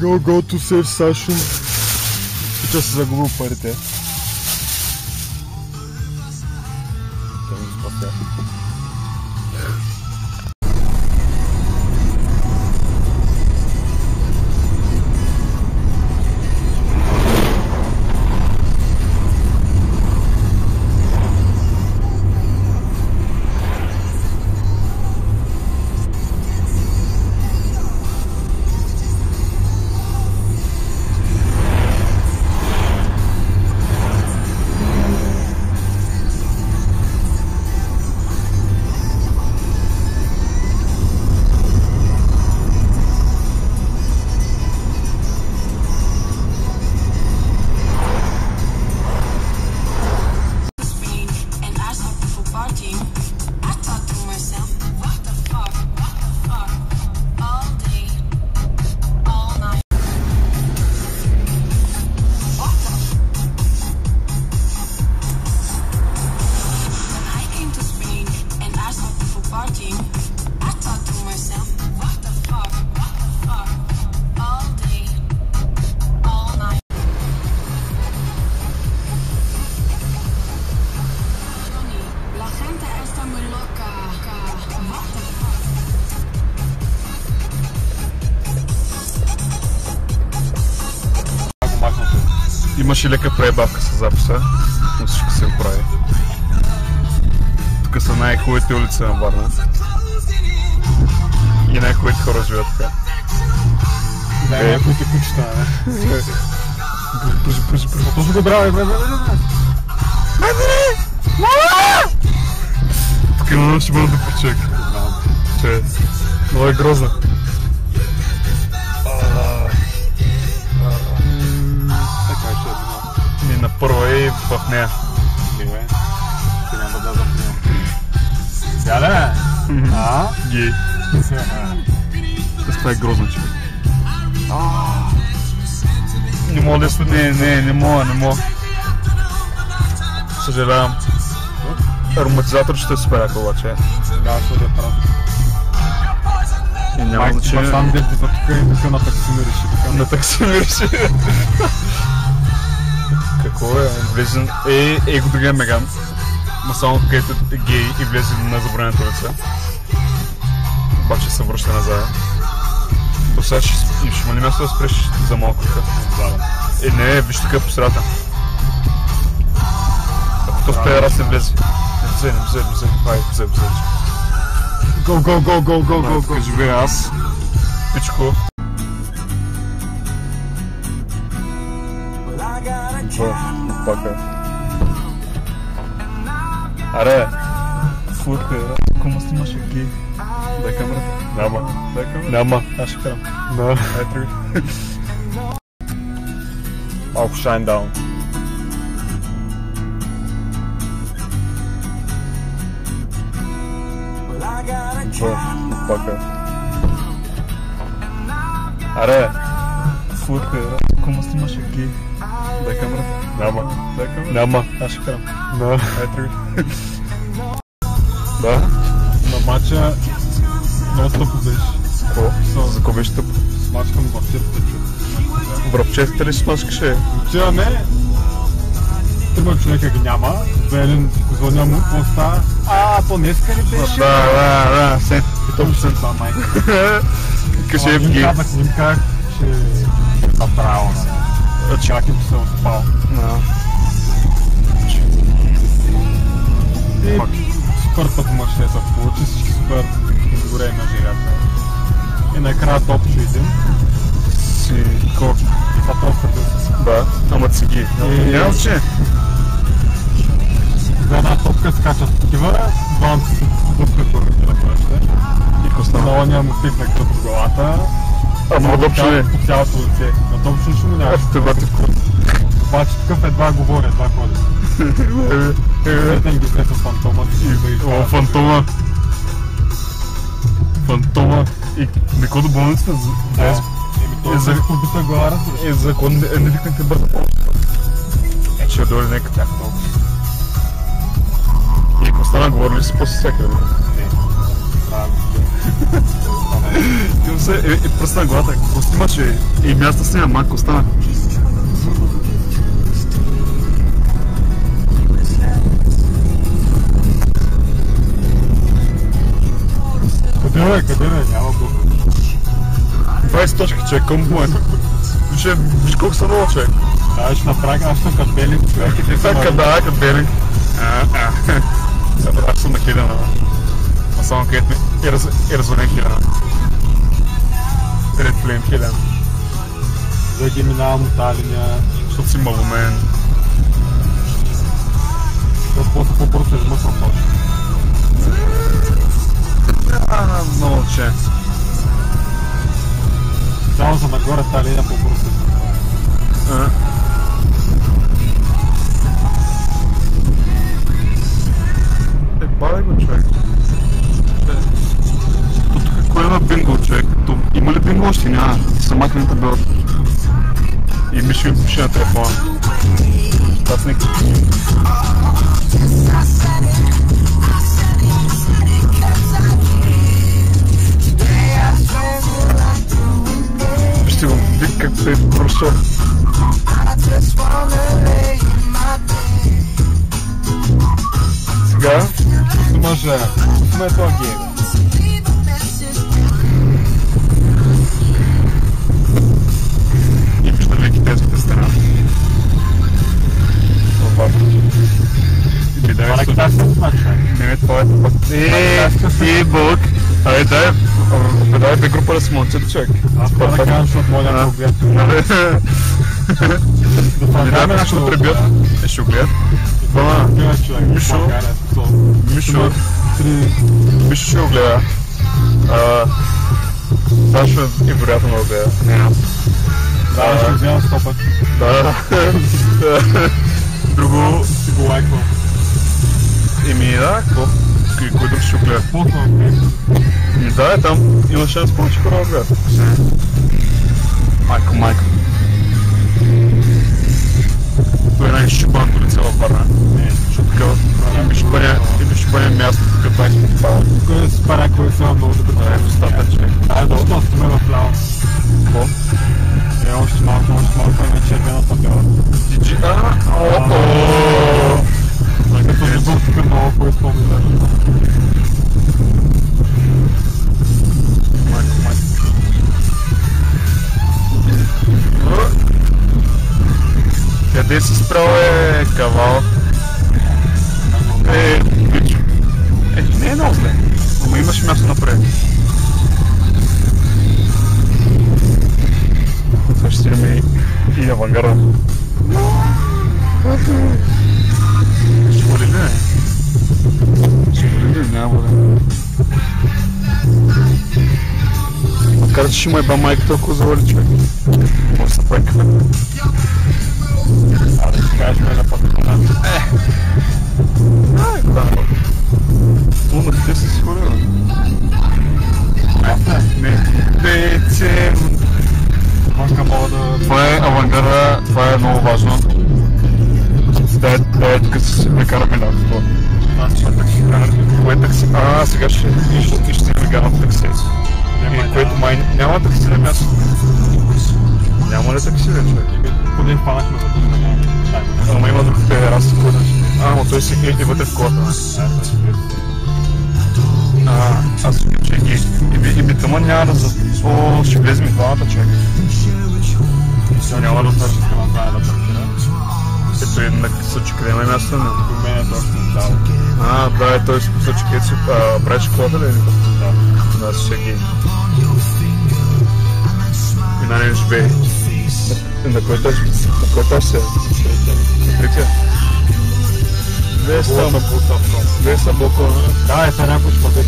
Go to save session. Че се загубил парите. Имаше лека пребавка с записа, но всичко се оправи. Тук са най-хубавите улици на Варна. И най-хубавите хора живеят така. Да, някоите кучета, не? Бързи. Точно го браво, бе! Тук имам ще бъда да почек. Че много е грозна. И на първа и в нея. Добре. Ти няма да в нея. Сяде! Гей. Това е грозно, човек. Не мога да се... Не мога. Съжалявам. Ароматизатор ще се спряка обаче. Да, ще да прав. И няма значение. Сам дед за тук и тук на такси ми реши. На такси ми реши. Какво е? Влезем... го да гледам Меган. Ма само където е гей и влезе на забранената улица. Обаче се връща назад. То сега ще има ли място да спреш за малко така? Не, виж тук по средата. Ако то в тези раз не влезе. Не влезе. Ай, влезе. Go. Кажи бе аз. Пичко. Пака. Аре! Фурка, кома снимаш гей? Дай камерата. Няма. Аз ще карам. Ай, тръгай. Малко shine down. Пака. Аре! Фурка, кома снимаш гей? Дай камерата. Няма. Аз ще карам. Ай, тръгай. Да? На матча много тъпо беше. Какво? За какво беше тъпо? Смачкам връбчетата, чу. Връбчетата ли смачкаше? Отиваме, трима човека ги няма, Белен звъня му, какво става? То днеска ли беше? Да, се. Питам се това майка. Кажи в гей. Казах им как, че направо, чак им се отпал. И супер път мъже се получи, всички супер горе на жирата. И накрая топчо един. Си кор. И това толкова бил с... Да, ама циги. Няма че. За една топка скачат такива, двамата се дупка първите на пръща. И Костанова няма пикнак по главата. Ама топчо не. По цялото лице. На топчо нищо му няма. Обаче такъв едва говори, едва ходи. Светен ги след с фантома. О, фантома. И неко до болницата? Да. Той за побита глава, за кой не викнете бърза помощ? Ще дойде нека тях толкова. И ако стана, говорили си после всяка, не? Не. Имам се пръст на главата, просто имаше и място с нея, малко остана. Къде бе? Няма го. 20 точки, човек, към момента. Виж колко са много, човек. Да, ще направя нещо като Белинг, човек. Да, като Белинг. Аз съм на Хелена. А само където ми е развален Хелена. Ред Флейм Хелена. Да ги минавам от тази линия. Защото си маломен. Да после по-бързо измък въпрос. Много че. Само за нагоре тази линия по-бързо измък. Бавай го, човек. Тук кой има бинго, човек? Има ли бинго още? Няма. Сама на табелата. И Мишо ми пише на телефона. Аз не вижте го, вид как се е прошъл. Сега? Може, сме това гейм. И вижда ли китайската страна? Това е китайската страна. Не, това е това. Бълък. Дай бе група да се мълчат, човек. Аз това да кажам, защото мога да го гледат. Да, ме ще пребият. Ще го гледат. Мишо ще го гледа. Сашо е вероятно да го гледа. Не аз. Да, ще го взема 100 пъти. Да. Друго си го лайквам. Да, какво? Кой друг ще го гледа? Да, там има шанс повече хора да гледат. Майко. Той е най-шибанто лице във Варна. Защото такава имаш шибане място, като 20 пъти пада. Кой се паря, кой се много да бъде в устата, човек. Да остаме в ляво. Какво? Още малко е червената бяла. Като забър тук много по-изпълни да. Майко. Къде си спрял кавал? Бичо. Не е много зле. Ама имаш място напред. Сега ще стигаме и авангарда. Ще води ли, не? Ще води ли? Няма вода. Откара, че ще му еба майка толкова завали, човек. Може да се прави кафе. Да си кажеш ме на пътна. Да. Луна, ти си сигурен? Не. Това е авангарда, това е много важно. Да, тук си ме караме на това. Кое такси? Сега ще ви карам такси. Което май няма такси на място. Няма ли такси, човек? Поне хванахме за това. Ама има друг педерас, който... но той си е вътре в колата. Аз че и битъма няма да ще влезем и двамата, човек. Няма да значи към това да паркира. Ето и на Съчи, къде има място на? До мен е точно дал. Да, той Съчи, където си правиш колата ли? Да, ще ги. И на не живее. На кой етаж се? Третия. Две са балкона. Да, е някой ще бъде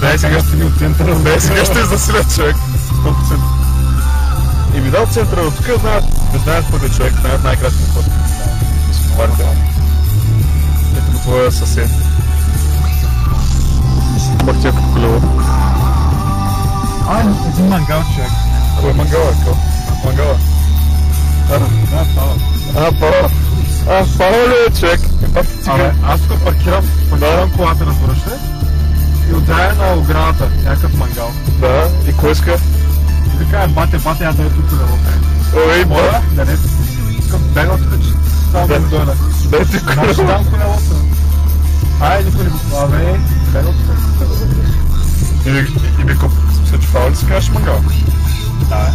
дай сега стигни от центъра. Сега ще засиля човек. 100%. От центъра, от тук знаят пътя човек, знаят най-краткия път. Ето го твоя съсед. Бахтия като колево. Един мангал човек. Кой е мангала? Мангала? Да, Пава. Пава ли е човек? Аз тук паркирам колата, разбираш ли? И отзаде на оградата, някакъв мангал. Да, и кой иска? И така е, бате, я да е тук да лопе. Ой, ба! Да не, искам бега тук, че само да дойда. Дайте Знаеш коло. там колелото? Ай, никой не го... Абе, бега тук. И ми съчупава ли си кажеш мангал? Да,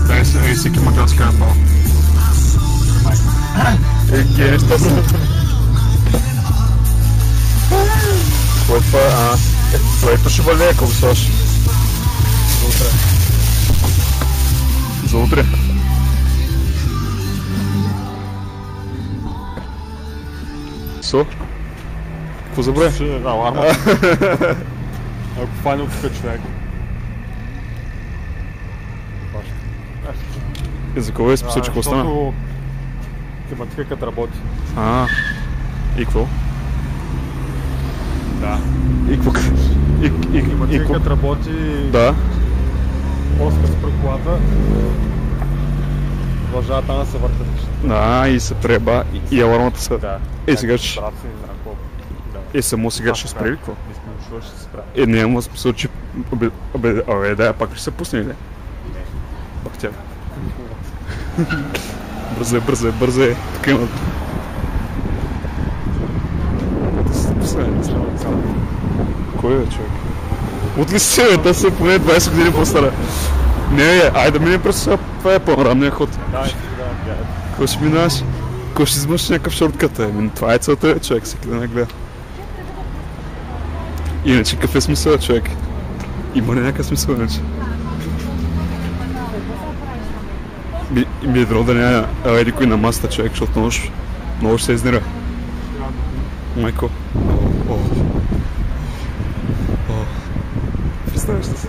Дай се всеки мангал си кажа пал. Гери, що са? Кой е това? Твоето ще вали, ако го слаш. За утре. За утре? Со? Какво забравя? Аларма. Ако фанил тук човек. За кого е смисъл, че какво стана? Защото климатикът работи. И какво? Да. И какво? Климатикът работи. Да. Плоска се при колата. Продължава там да се въртат. Да, и се преба. И алармата са. Да. Сега ще... само сега ще спре ли какво? Не ще се спре. Не, ама смисъл, че... Да, пак ще се пусне ли? Не. Пак тя. Бързе. Така имат. Кой е, човек? От ли си, бе? Та са поне 20 години по-стара. Не, айде да минем през това е по-рамния ход. Кой ще минаш? Кой ще взимаш някакъв шорткът? Това е целта, човек, всеки да не гледа. Иначе какъв е смисъл, човек? Има ли някакъв смисъл, иначе? Ми е дано да няма еди кой на масата, човек, защото много ще се изнера. Майко. Представяш ли се?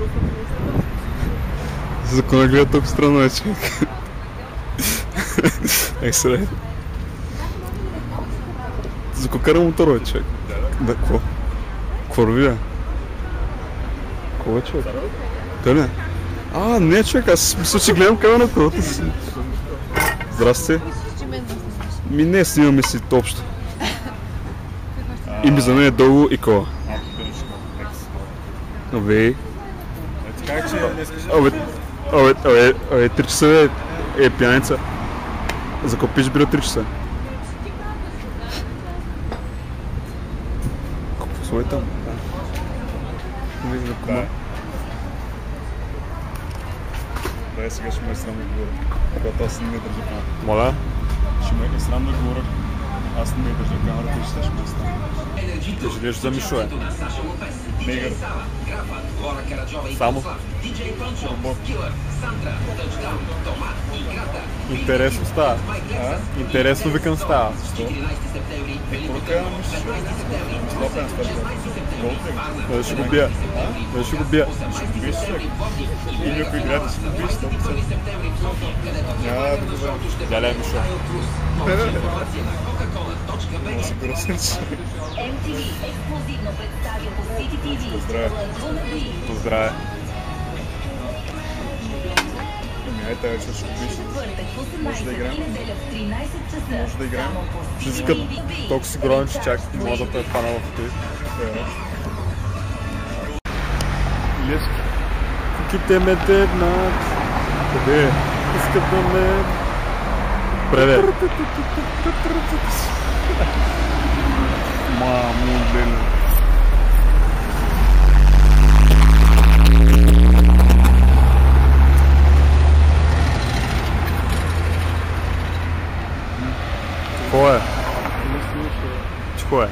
Закона гледа толкова странно е, човек. Сега. Зако кара мотора, човек? Да, какво? Какво роби, бе? Какво е, човек? Да, не? Не, човек, аз мисля, че гледам камера на колата си. Здрасти. Не, снимаме си общо. И ми за мен е дълго и кола. Абе, 3 часа е пияница. Закопиш бира 3 часа. Какво е там? Не виждам кома. Да, сега ще ме е срам да говоря. Когато аз не ме държа камерата. Моля? Ще ме е срам да говоря. Аз не ме държа камерата и ще ме е срам. Ти ще видиш за Мишо, Мегър. Само? Интересно става. Интересно викам става. Да ще го бия. Да ще го бия. И някой играта си го биеш 100%. Няма да го знам. Далее Мишо. Много си грозен човек. Поздравя. Поздравя. Ай, тази вечер ще го биеш. Може да играем? Може да играем? Ще искат толкова си грозен, че чак не мога да те хвана в той. Лески. Куките ме дебнат. Къде? Искат да ме... Преде. Мамо, блин. Какво е? Какво е?